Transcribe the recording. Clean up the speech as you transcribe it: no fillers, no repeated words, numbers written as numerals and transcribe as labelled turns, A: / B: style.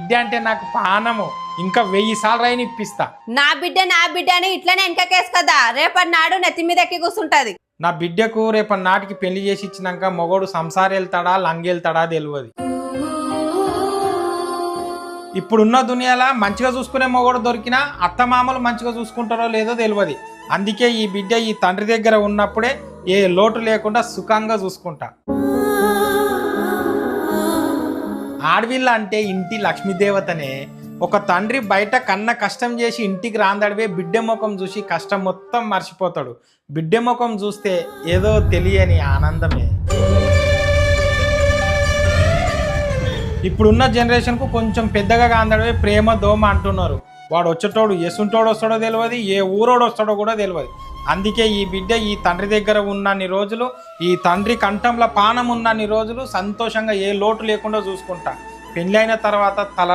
A: బిడ్డ అంటే నాకు ప్రాణము. ఇంకా 1000 సార్లు అయినా ఇప్పిస్తా.
B: నా బిడ్డ అని ఇట్లనే వెనకకేసు కదా, రేపటి నాడు నెత్తి మీద ఎక్కి కూర్చుంటది.
A: నా బిడ్డకు రేపటి నాటికి పెళ్లి చేసి ఇచ్చినాక మొగోడు సంసారం వెళ్తాడా లంగెళ్తాడా తెలియదు. ఇప్పుడున్న దునియాలో మంచిగా చూసుకునే మొగోడు దొరికినా అత్తమామలు మంచిగా చూసుకుంటారో లేదో తెలియదు. అందుకే ఈ బిడ్డ ఈ తండ్రి దగ్గర ఉన్నప్పుడే ఏ లోటు లేకుండా సుఖంగా చూసుకుంటా. ఆడవిల్ల అంటే ఇంటి లక్ష్మీదేవతనే. ఒక తండ్రి బయట కన్న కష్టం చేసి ఇంటికి రాందడివే బిడ్డ ముఖం చూసి కష్టం మొత్తం మర్చిపోతాడు. బిడ్డ ముఖం చూస్తే ఏదో తెలియని ఆనందమే. ఇప్పుడున్న జనరేషన్కు కొంచెం పెద్దగా కాందడివే ప్రేమ దోమ అంటున్నారు. వాడు వచ్చేటోడు ఎసుంటోడు వస్తాడో తెలియదు, ఏ ఊరోడు వస్తాడో కూడా తెలియదు. అందుకే ఈ బిడ్డ ఈ తండ్రి దగ్గర ఉన్నన్ని రోజులు, ఈ తండ్రి కంఠంలో పానం ఉన్నన్ని రోజులు సంతోషంగా ఏ లోటు లేకుండా చూసుకుంటా. పెళ్ళైన తర్వాత తల